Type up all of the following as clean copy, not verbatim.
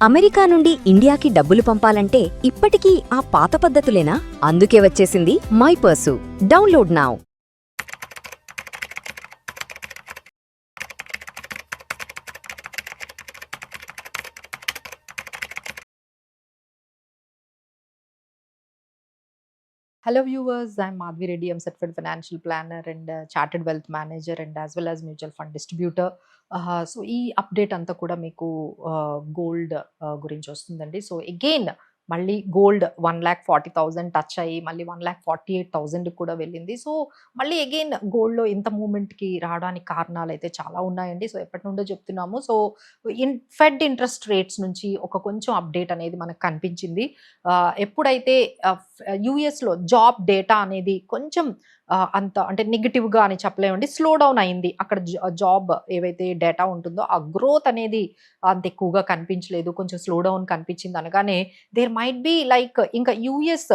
America నుండి ఇండియాకి డబ్బులు పంపాలంటే ఇప్పటికీ ఆ పాత పద్ధతులేనా? అందుకే వచ్చేసింది my purse. Download now. Hello viewers, I'm Madhvi Reddy. I'm certified financial planner and chartered wealth manager and as well as mutual fund distributor. So ఈ అప్డేట్ అంతా కూడా మీకు గోల్డ్ గురించి వస్తుందండి. సో అగైన్ మళ్ళీ గోల్డ్ 1,40,000 టచ్ అయ్యి మళ్ళీ 1,48,000 కూడా వెళ్ళింది. సో మళ్ళీ అగైన్ గోల్డ్లో ఇంత మూమెంట్కి రావడానికి కారణాలు అయితే చాలా ఉన్నాయండి. సో ఎప్పటి నుండో చెప్తున్నాము. సో ఫెడ్ ఇంట్రెస్ట్ రేట్స్ నుంచి ఒక కొంచెం అప్డేట్ అనేది మనకు కనిపించింది. ఎప్పుడైతే యుఎస్లో జాబ్ డేటా అనేది కొంచెం అంత అంటే నెగిటివ్గా అని చెప్పలేమండి, స్లో డౌన్ అయింది. అక్కడ జాబ్ ఏవైతే డేటా ఉంటుందో ఆ గ్రోత్ అనేది అంత ఎక్కువగా కనిపించలేదు, కొంచెం స్లో డౌన్ కనిపించింది అనగానే దేర్ మైట్ బి లైక్ ఇంకా యుఎస్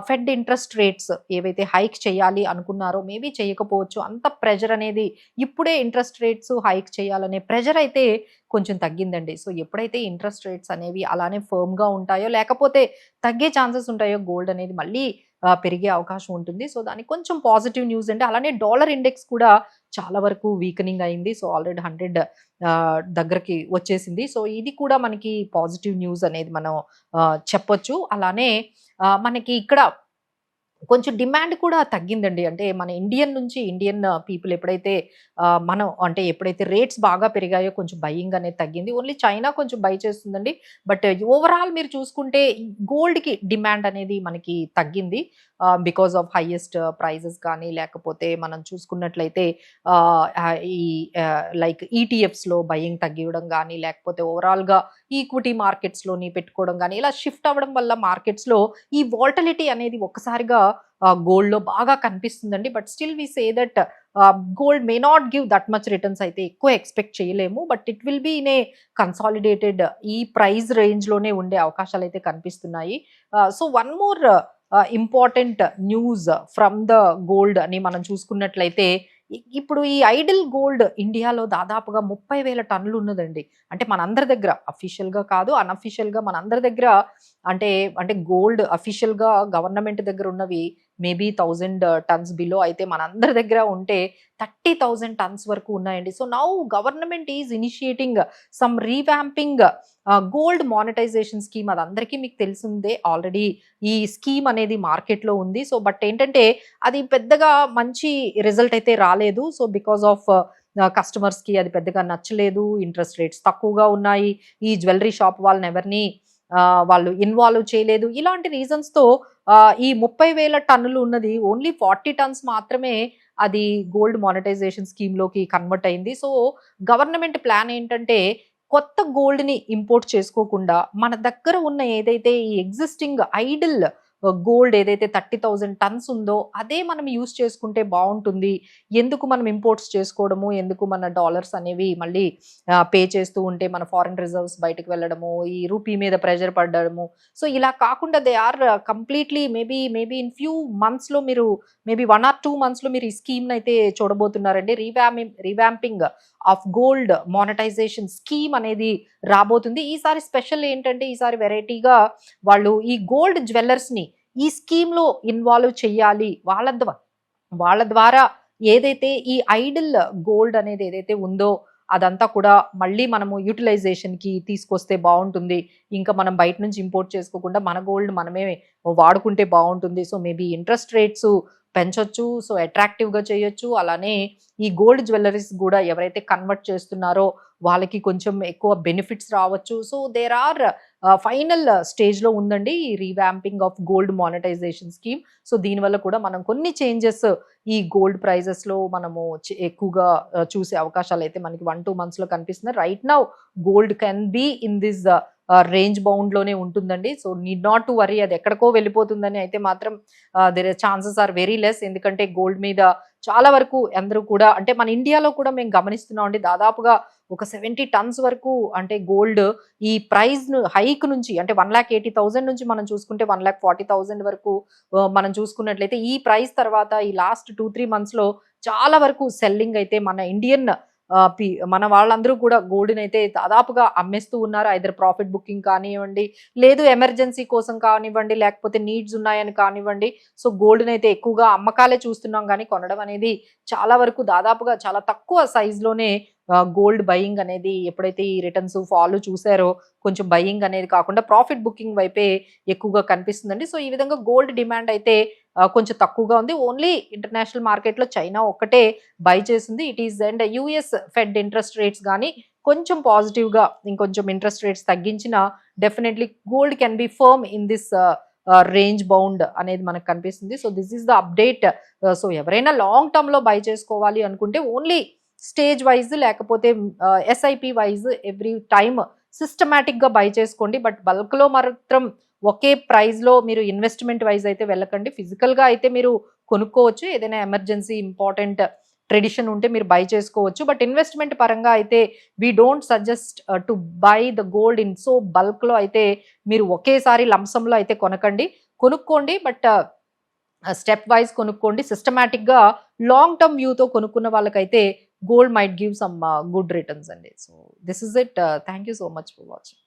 ఫెడ్ ఇంట్రెస్ట్ రేట్స్ ఏవైతే హైక్ చేయాలి అనుకున్నారో మేబీ చేయకపోవచ్చు. అంత ప్రెజర్ అనేది ఇప్పుడే ఇంట్రెస్ట్ రేట్స్ హైక్ చేయాలనే ప్రెజర్ అయితే కొంచెం తగ్గిందండి. సో ఎప్పుడైతే ఇంట్రెస్ట్ రేట్స్ అనేవి అలానే ఫర్మ్గా ఉంటాయో లేకపోతే తగ్గే ఛాన్సెస్ ఉంటాయో గోల్డ్ అనేది మళ్ళీ పెరిగే అవకాశం ఉంటుంది. సో దానికి కొంచెం పాజిటివ్ న్యూస్ అండి. అలానే డాలర్ ఇండెక్స్ కూడా చాలా వరకు వీకనింగ్ అయింది. సో ఆల్రెడీ 100 దగ్గరకి వచ్చేసింది. సో ఇది కూడా మనకి పాజిటివ్ న్యూస్ అనేది మనం చెప్పొచ్చు. అలానే మనకి ఇక్కడ కొంచెం డిమాండ్ కూడా తగ్గిందండి. అంటే మన ఇండియన్ పీపుల్ ఎప్పుడైతే మనం అంటే ఎప్పుడైతే రేట్స్ బాగా పెరిగాయో కొంచెం బయింగ్ అనేది తగ్గింది. ఓన్లీ చైనా కొంచెం బై చేస్తుందండి. బట్ ఓవరాల్ మీరు చూసుకుంటే గోల్డ్కి డిమాండ్ అనేది మనకి తగ్గింది. బికాస్ ఆఫ్ హైయెస్ట్ ప్రైజెస్ కానీ లేకపోతే మనం చూసుకున్నట్లయితే ఈ లైక్ ఈటీఎఫ్స్లో బయింగ్ తగ్గివ్వడం కానీ లేకపోతే ఓవరాల్గా ఈక్విటీ మార్కెట్స్లోని పెట్టుకోవడం కానీ ఇలా షిఫ్ట్ అవ్వడం వల్ల మార్కెట్స్లో ఈ వాల్టిలిటీ అనేది ఒక్కసారిగా గోల్డ్లో బాగా కనిపిస్తుందండి. But still we say that gold may not give that much returns అయితే ఎక్కువ ఎక్స్పెక్ట్ చేయలేము. But it will be in a consolidated ఈ ప్రైస్ రేంజ్లోనే ఉండే అవకాశాలు అయితే కనిపిస్తున్నాయి. So one more important news from the gold అని మనం చూసుకున్నట్లయితే ఇప్పుడు ఈ ఐడిల్ గోల్డ్ ఇండియాలో దాదాపుగా 30,000 టన్నులు ఉన్నదండి. అంటే మనందరి దగ్గర అఫీషియల్గా కాదు, అన్అఫీషియల్గా మనందరి దగ్గర అంటే అంటే గోల్డ్ అఫీషియల్గా గవర్నమెంట్ దగ్గర ఉన్నవి మేబీ 1000 టన్స్ బిలో అయితే మనందరి దగ్గర ఉంటే 30,000 టన్స్ వరకు ఉన్నాయండి. So now government is initiating some revamping gold monetisation scheme. అది అందరికీ మీకు తెలిసిందే, ఆల్రెడీ ఈ స్కీమ్ అనేది మార్కెట్లో ఉంది. సో బట్ ఏంటంటే అది పెద్దగా మంచి రిజల్ట్ అయితే రాలేదు. సో బికాస్ ఆఫ్ కస్టమర్స్కి అది పెద్దగా నచ్చలేదు, ఇంట్రెస్ట్ రేట్స్ తక్కువగా ఉన్నాయి, ఈ జ్యువెలరీ షాప్ వాళ్ళని ఎవరిని వాళ్ళు ఇన్వాల్వ్ చేయలేదు. ఇలాంటి రీజన్స్తో ఈ 30,000 టన్నులు ఉన్నది ఓన్లీ 40 టన్స్ మాత్రమే అది గోల్డ్ మానిటైజేషన్ స్కీమ్లోకి కన్వర్ట్ అయింది. సో గవర్నమెంట్ ప్లాన్ ఏంటంటే కొత్త గోల్డ్ని ఇంపోర్ట్ చేసుకోకుండా మన దగ్గర ఉన్న ఏదైతే ఈ ఎగ్జిస్టింగ్ ఐడిల్ గోల్డ్ ఏదైతే 30,000 టన్స్ ఉందో అదే మనం యూస్ చేసుకుంటే బాగుంటుంది. ఎందుకు మనం ఇంపోర్ట్స్ చేసుకోవడము, ఎందుకు మన డాలర్స్ అనేవి మళ్ళీ పే చేస్తూ ఉంటే మన ఫారిన్ రిజర్వ్స్ బయటకు వెళ్ళడము, ఈ రూపీ మీద ప్రెషర్ పడడము. సో ఇలా కాకుండా they are completely maybe in few మంత్స్లో మీరు మేబీ 1 or 2 మంత్స్లో మీరు ఈ స్కీమ్ని అయితే చూడబోతున్నారండి. Revamping of gold monetisation scheme అనేది రాబోతుంది. ఈసారి స్పెషల్ ఏంటంటే ఈసారి వెరైటీగా వాళ్ళు ఈ గోల్డ్ జ్యువెల్లర్స్ని ఈ స్కీమ్లో ఇన్వాల్వ్ చేయాలి. వాళ్ళ ద్వారా ఏదైతే ఈ ఐడిల్ గోల్డ్ అనేది ఏదైతే ఉందో అదంతా కూడా మళ్ళీ మనము యూటిలైజేషన్కి తీసుకొస్తే బాగుంటుంది. ఇంకా మనం బయట నుంచి ఇంపోర్ట్ చేసుకోకుండా మన గోల్డ్ మనమే వాడుకుంటే బాగుంటుంది. సో మేబీ ఇంట్రెస్ట్ రేట్స్ పెంచొచ్చు, సో అట్రాక్టివ్గా చేయొచ్చు. అలానే ఈ గోల్డ్ జ్యువెలరీస్ కూడా ఎవరైతే కన్వర్ట్ చేస్తున్నారో వాళ్ళకి కొంచెం ఎక్కువ బెనిఫిట్స్ రావచ్చు. సో దేర్ ఆర్ ఫైనల్ స్టేజ్లో ఉందండి ఈ revamping of gold monetisation scheme. So దీనివల్ల కూడా మనం కొన్ని చేంజెస్ ఈ గోల్డ్ ప్రైజెస్లో మనము ఎక్కువగా చూసే అవకాశాలు అయితే మనకి 1-2 మంత్స్లో కనిపిస్తున్నాయి. Right now gold can be in this range బౌండ్లోనే ఉంటుందండి. So need not to worry అది ఎక్కడికో వెళ్ళిపోతుందని అయితే మాత్రం there chances are very less. ఎందుకంటే గోల్డ్ మీద చాలా వరకు అందరూ కూడా అంటే మన ఇండియాలో కూడా మేము గమనిస్తున్నాం అండి, దాదాపుగా ఒక 70 టన్స్ వరకు అంటే గోల్డ్ ఈ ప్రైజ్ హైక్ నుంచి అంటే 1,80,000 నుంచి మనం చూసుకుంటే 1,40,000 వరకు మనం చూసుకున్నట్లయితే ఈ ప్రైస్ తర్వాత ఈ లాస్ట్ 2-3 మంత్స్లో చాలా వరకు సెల్లింగ్ అయితే మన ఇండియన్ మన వాళ్ళందరూ కూడా గోల్డ్ని అయితే దాదాపుగా అమ్మేస్తూ ఉన్నారు. ఐదర్ ప్రాఫిట్ బుకింగ్ కానివ్వండి, లేదు ఎమర్జెన్సీ కోసం కానివ్వండి, లేకపోతే నీడ్స్ ఉన్నాయని కానివ్వండి. సో గోల్డ్ని అయితే ఎక్కువగా అమ్మకాలే చూస్తున్నాం కానీ కొనడం అనేది చాలా వరకు దాదాపుగా చాలా తక్కువ సైజులోనే గోల్డ్ బయింగ్ అనేది ఎప్పుడైతే ఈ రిటర్న్స్ ఫాల్ చూసారో కొంచెం బయింగ్ అనేది కాకుండా ప్రాఫిట్ బుకింగ్ వైపే ఎక్కువగా కనిపిస్తుందండి. సో ఈ విధంగా గోల్డ్ డిమాండ్ అయితే కొంచెం తక్కువగా ఉంది. ఓన్లీ ఇంటర్నేషనల్ మార్కెట్లో చైనా ఒక్కటే బై చేసింది. It is and US Fed interest rates కానీ కొంచెం పాజిటివ్గా ఇంకొంచెం ఇంట్రెస్ట్ రేట్స్ తగ్గించిన definitely gold can be firm in this range bound అనేది మనకు కనిపిస్తుంది. So this is the update. So ఎవరైనా లాంగ్ టర్మ్లో బై చేసుకోవాలి అనుకుంటే ఓన్లీ స్టేజ్ వైజ్ లేకపోతే ఎస్ఐపి వైజ్ ఎవ్రీ టైమ్ సిస్టమేటిక్గా బై చేసుకోండి. బట్ బల్క్లో మాత్రం ఒకే ప్రైస్లో మీరు ఇన్వెస్ట్మెంట్ వైజ్ అయితే వెళ్ళకండి. ఫిజికల్గా అయితే మీరు కొనుక్కోవచ్చు. ఏదైనా ఎమర్జెన్సీ ఇంపార్టెంట్ ట్రెడిషన్ ఉంటే మీరు బై చేసుకోవచ్చు. బట్ ఇన్వెస్ట్మెంట్ పరంగా అయితే we don't suggest to buy the gold in so బల్క్లో అయితే మీరు ఒకేసారి లంసంలో అయితే కొనకండి. కొనుక్కోండి బట్ స్టెప్ వైజ్ కొనుక్కోండి. సిస్టమేటిక్గా లాంగ్ టర్మ్ వ్యూతో కొనుక్కున్న వాళ్ళకైతే gold might give some good returns and so this is it. Thank you so much for watching.